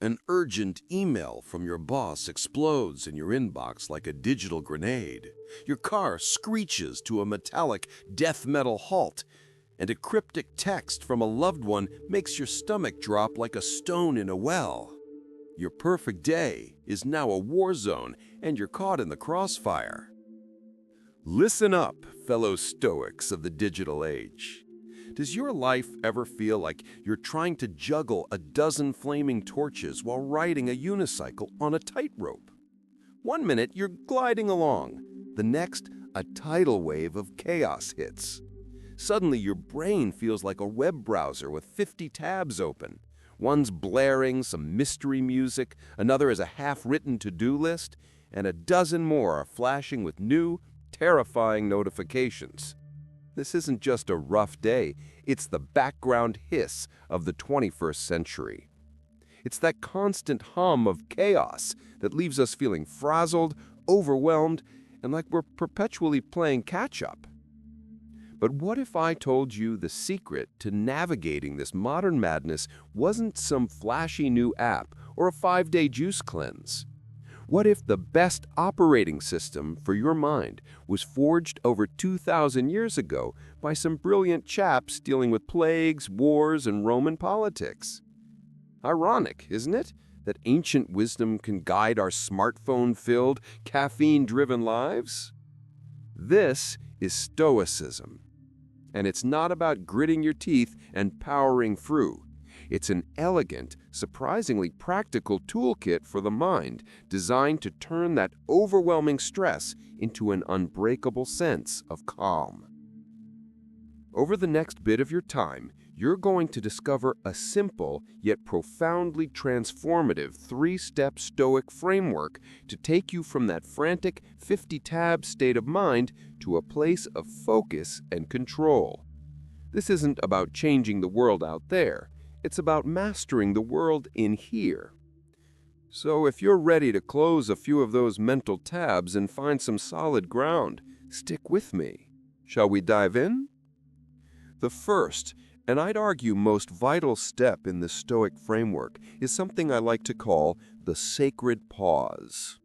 An urgent email from your boss explodes in your inbox like a digital grenade. Your car screeches to a metallic death metal halt, and a cryptic text from a loved one makes your stomach drop like a stone in a well. Your perfect day is now a war zone, and you're caught in the crossfire. Listen up, fellow Stoics of the digital age. Does your life ever feel like you're trying to juggle a dozen flaming torches while riding a unicycle on a tightrope? One minute you're gliding along, the next a tidal wave of chaos hits. Suddenly your brain feels like a web browser with 50 tabs open. One's blaring some mystery music, another is a half-written to-do list, and a dozen more are flashing with new, terrifying notifications. This isn't just a rough day, it's the background hiss of the 21st century. It's that constant hum of chaos that leaves us feeling frazzled, overwhelmed, and like we're perpetually playing catch-up. But what if I told you the secret to navigating this modern madness wasn't some flashy new app or a 5-day juice cleanse? What if the best operating system for your mind was forged over 2,000 years ago by some brilliant chaps dealing with plagues, wars, and Roman politics? Ironic, isn't it, that ancient wisdom can guide our smartphone-filled, caffeine-driven lives? This is Stoicism. And it's not about gritting your teeth and powering through. It's an elegant, surprisingly practical toolkit for the mind designed to turn that overwhelming stress into an unbreakable sense of calm. Over the next bit of your time, you're going to discover a simple yet profoundly transformative 3-step Stoic framework to take you from that frantic 50-tab state of mind to a place of focus and control. This isn't about changing the world out there. It's about mastering the world in here. So if you're ready to close a few of those mental tabs and find some solid ground, stick with me. Shall we dive in? The first, and I'd argue most vital step in the Stoic framework is something I like to call the sacred pause.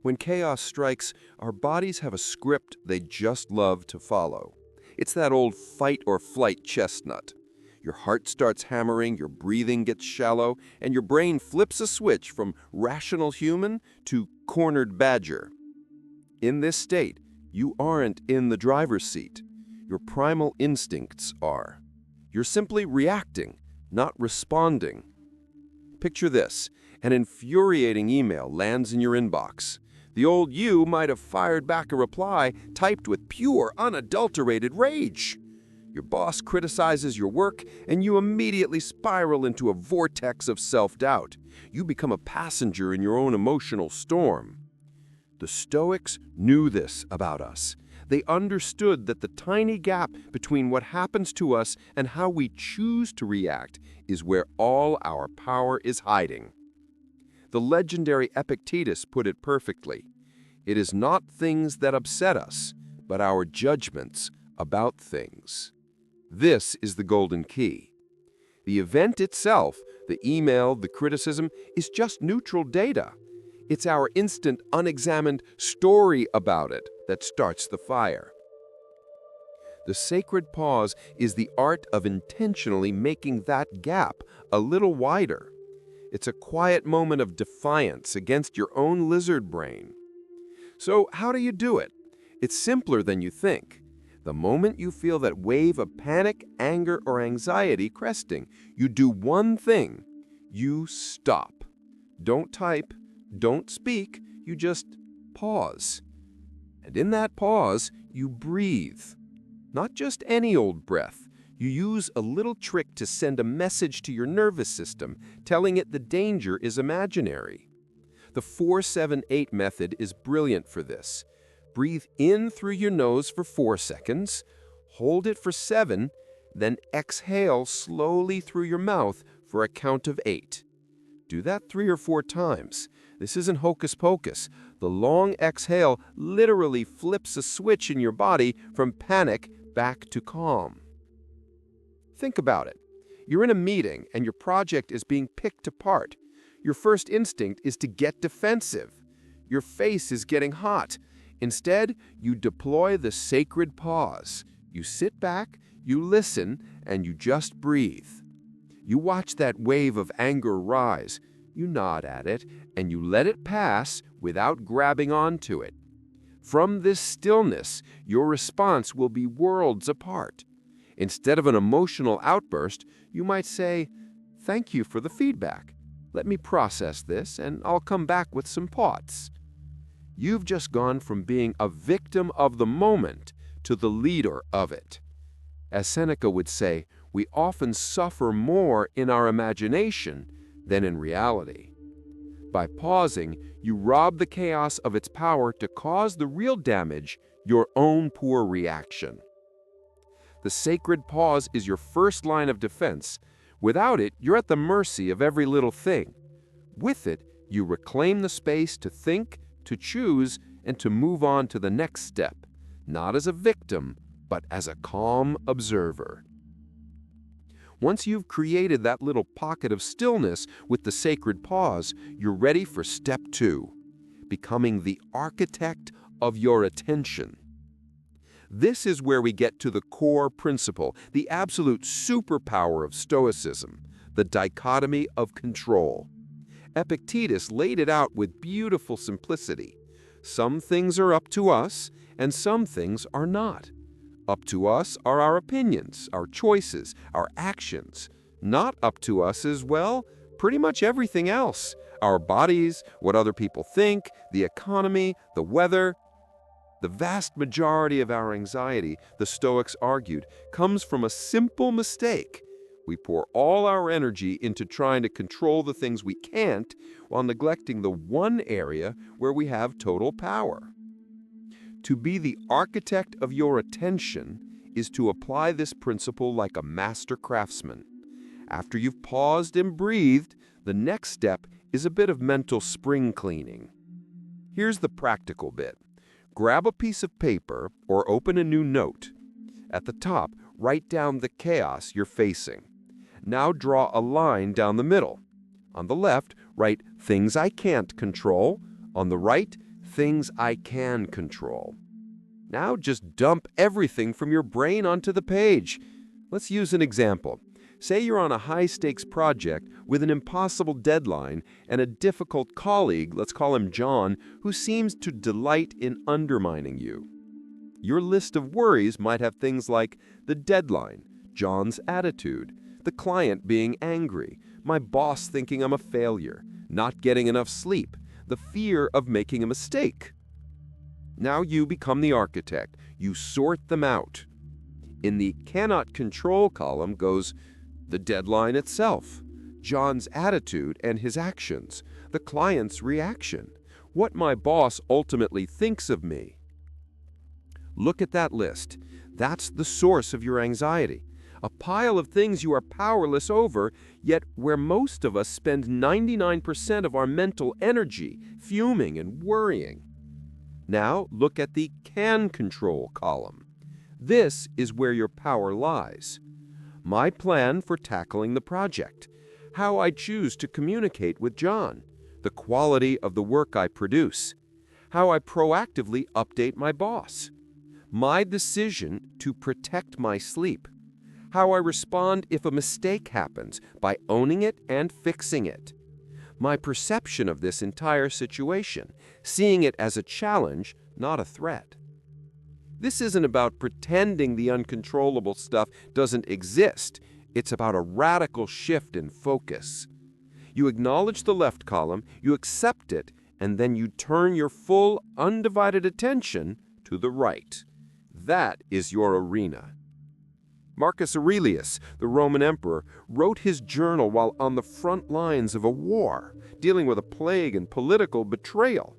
When chaos strikes, our bodies have a script they just love to follow. It's that old fight or flight chestnut. Your heart starts hammering, your breathing gets shallow, and your brain flips a switch from rational human to cornered badger. In this state, you aren't in the driver's seat. Your primal instincts are. You're simply reacting, not responding. Picture this. An infuriating email lands in your inbox. The old you might have fired back a reply typed with pure, unadulterated rage. Your boss criticizes your work, and you immediately spiral into a vortex of self-doubt. You become a passenger in your own emotional storm. The Stoics knew this about us. They understood that the tiny gap between what happens to us and how we choose to react is where all our power is hiding. The legendary Epictetus put it perfectly. It is not things that upset us, but our judgments about things. This is the golden key. The event itself, the email, the criticism, is just neutral data. It's our instant, unexamined story about it that starts the fire. The sacred pause is the art of intentionally making that gap a little wider. It's a quiet moment of defiance against your own lizard brain. So how do you do it? It's simpler than you think. The moment you feel that wave of panic, anger, or anxiety cresting, you do one thing. You stop. Don't type, don't speak, you just pause. And in that pause, you breathe. Not just any old breath. You use a little trick to send a message to your nervous system, telling it the danger is imaginary. The 4-7-8 method is brilliant for this. Breathe in through your nose for 4 seconds, hold it for 7, then exhale slowly through your mouth for a count of 8. Do that 3 or 4 times. This isn't hocus pocus. The long exhale literally flips a switch in your body from panic back to calm. Think about it. You're in a meeting and your project is being picked apart. Your first instinct is to get defensive. Your face is getting hot. Instead, you deploy the sacred pause. You sit back, you listen, and you just breathe. You watch that wave of anger rise. You nod at it, and you let it pass without grabbing onto it. From this stillness, your response will be worlds apart. Instead of an emotional outburst, you might say, "Thank you for the feedback. Let me process this, and I'll come back with some thoughts." You've just gone from being a victim of the moment to the leader of it. As Seneca would say, we often suffer more in our imagination than in reality. By pausing, you rob the chaos of its power to cause the real damage, your own poor reaction. The sacred pause is your first line of defense. Without it, you're at the mercy of every little thing. With it, you reclaim the space to think, to choose, and to move on to the next step, not as a victim, but as a calm observer. Once you've created that little pocket of stillness with the sacred pause, you're ready for step 2, becoming the architect of your attention. This is where we get to the core principle, the absolute superpower of Stoicism, the dichotomy of control. Epictetus laid it out with beautiful simplicity. Some things are up to us, and some things are not. Up to us are our opinions, our choices, our actions. Not up to us is, well, pretty much everything else. Our bodies, what other people think, the economy, the weather. The vast majority of our anxiety, the Stoics argued, comes from a simple mistake. We pour all our energy into trying to control the things we can't while neglecting the one area where we have total power. To be the architect of your attention is to apply this principle like a master craftsman. After you've paused and breathed, the next step is a bit of mental spring cleaning. Here's the practical bit. Grab a piece of paper or open a new note. At the top, write down the chaos you're facing. Now draw a line down the middle. On the left, write things I can't control. On the right, things I can control. Now just dump everything from your brain onto the page. Let's use an example. Say you're on a high-stakes project with an impossible deadline and a difficult colleague, let's call him John, who seems to delight in undermining you. Your list of worries might have things like the deadline, John's attitude, the client being angry, my boss thinking I'm a failure, not getting enough sleep, the fear of making a mistake. Now you become the architect. You sort them out. In the cannot control column goes the deadline itself, John's attitude and his actions, the client's reaction, what my boss ultimately thinks of me. Look at that list. That's the source of your anxiety. A pile of things you are powerless over, yet where most of us spend 99% of our mental energy fuming and worrying. Now look at the can control column. This is where your power lies. My plan for tackling the project, how I choose to communicate with John, the quality of the work I produce, how I proactively update my boss, my decision to protect my sleep, how I respond if a mistake happens by owning it and fixing it, my perception of this entire situation, seeing it as a challenge, not a threat. This isn't about pretending the uncontrollable stuff doesn't exist. It's about a radical shift in focus. You acknowledge the left column, you accept it, and then you turn your full, undivided attention to the right. That is your arena. Marcus Aurelius, the Roman emperor, wrote his journal while on the front lines of a war, dealing with a plague and political betrayal.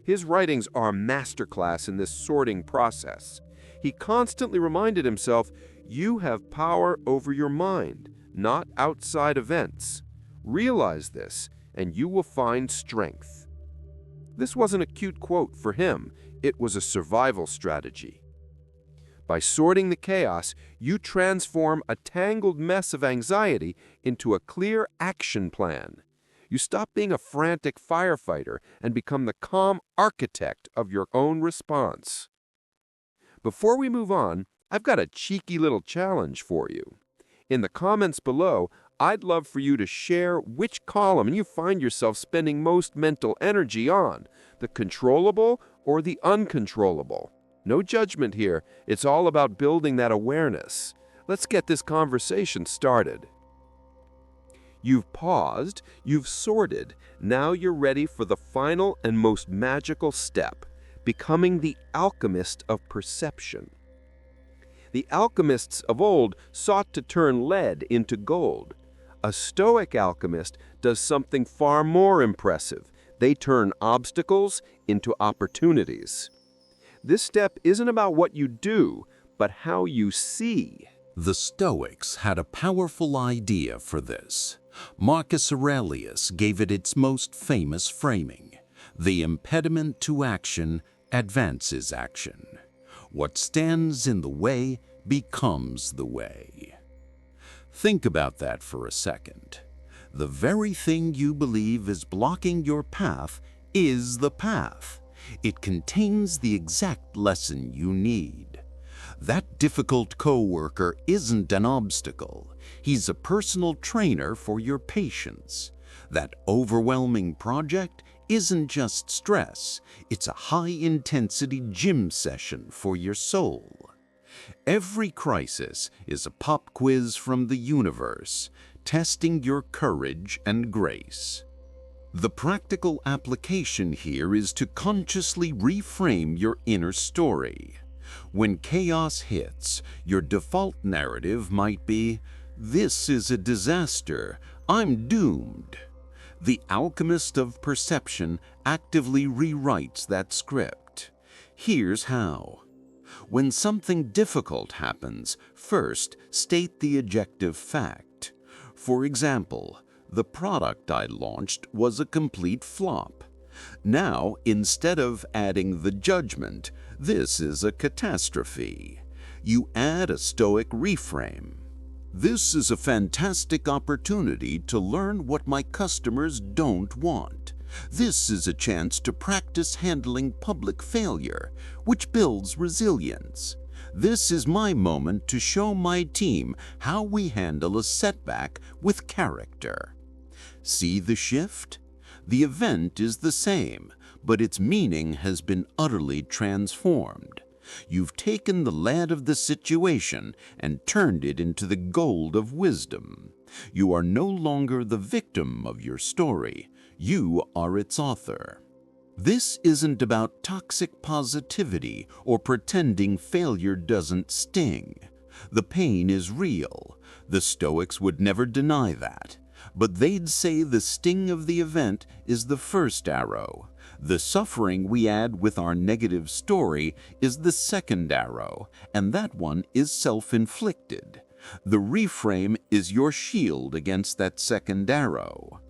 His writings are a masterclass in this sorting process. He constantly reminded himself, you have power over your mind, not outside events. Realize this, and you will find strength. This wasn't a cute quote for him. It was a survival strategy. By sorting the chaos, you transform a tangled mess of anxiety into a clear action plan. You stop being a frantic firefighter and become the calm architect of your own response. Before we move on, I've got a cheeky little challenge for you. In the comments below, I'd love for you to share which column you find yourself spending most mental energy on, the controllable or the uncontrollable. No judgment here. It's all about building that awareness. Let's get this conversation started. You've paused, you've sorted, now you're ready for the final and most magical step, becoming the alchemist of perception. The alchemists of old sought to turn lead into gold. A Stoic alchemist does something far more impressive. They turn obstacles into opportunities. This step isn't about what you do, but how you see. The Stoics had a powerful idea for this. Marcus Aurelius gave it its most famous framing. The impediment to action advances action. What stands in the way becomes the way. Think about that for a second. The very thing you believe is blocking your path is the path. It contains the exact lesson you need. That difficult coworker isn't an obstacle. He's a personal trainer for your patience. That overwhelming project isn't just stress. It's a high-intensity gym session for your soul. Every crisis is a pop quiz from the universe, testing your courage and grace. The practical application here is to consciously reframe your inner story. When chaos hits, your default narrative might be, "This is a disaster, I'm doomed." The alchemist of perception actively rewrites that script. Here's how. When something difficult happens, first state the objective fact. For example, the product I launched was a complete flop. Now, instead of adding the judgment, "This is a catastrophe," you add a Stoic reframe. "This is a fantastic opportunity to learn what my customers don't want. This is a chance to practice handling public failure, which builds resilience. This is my moment to show my team how we handle a setback with character." See the shift? The event is the same, but its meaning has been utterly transformed. You've taken the lead of the situation and turned it into the gold of wisdom. You are no longer the victim of your story. You are its author. This isn't about toxic positivity or pretending failure doesn't sting. The pain is real. The Stoics would never deny that. But they'd say the sting of the event is the first arrow. The suffering we add with our negative story is the second arrow, and that one is self-inflicted. The reframe is your shield against that second arrow.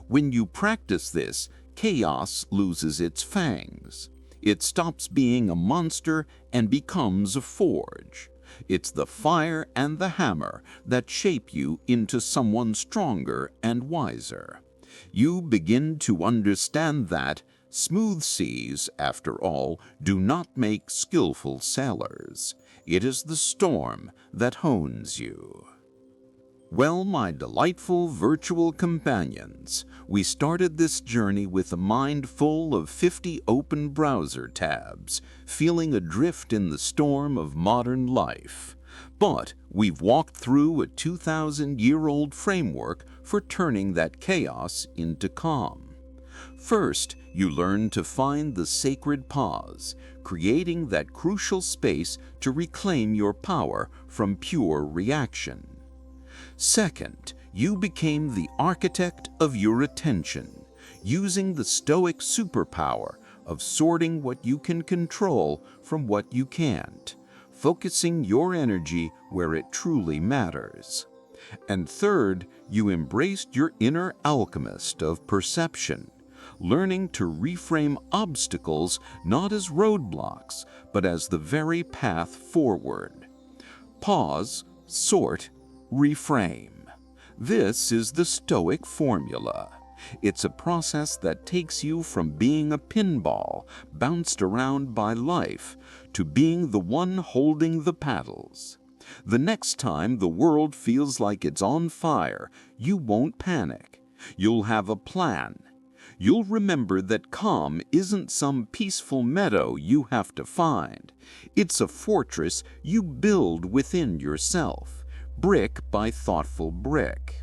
When you practice this, chaos loses its fangs. It stops being a monster and becomes a forge. It's the fire and the hammer that shape you into someone stronger and wiser. You begin to understand that smooth seas, after all, do not make skillful sailors. It is the storm that hones you. Well, my delightful virtual companions, we started this journey with a mind full of 50 open browser tabs, feeling adrift in the storm of modern life. But we've walked through a 2,000-year-old framework for turning that chaos into calm. First, you learn to find the sacred pause, creating that crucial space to reclaim your power from pure reaction. Second, you became the architect of your attention, using the Stoic superpower of sorting what you can control from what you can't, focusing your energy where it truly matters. And third, you embraced your inner alchemist of perception, learning to reframe obstacles not as roadblocks, but as the very path forward. Pause, sort, reframe. This is the Stoic formula. It's a process that takes you from being a pinball bounced around by life to being the one holding the paddles. The next time the world feels like it's on fire, you won't panic. You'll have a plan. You'll remember that calm isn't some peaceful meadow you have to find. It's a fortress you build within yourself, brick by thoughtful brick.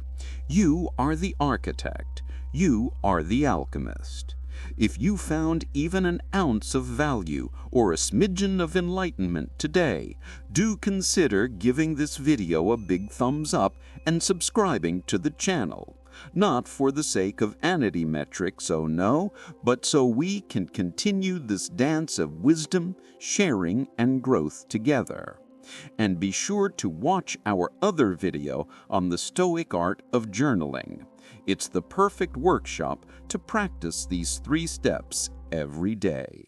You are the architect. You are the alchemist. If you found even an ounce of value or a smidgen of enlightenment today, do consider giving this video a big thumbs up and subscribing to the channel. Not for the sake of vanity metrics, oh no, but so we can continue this dance of wisdom, sharing, and growth together. And be sure to watch our other video on the Stoic art of journaling. It's the perfect workshop to practice these 3 steps every day.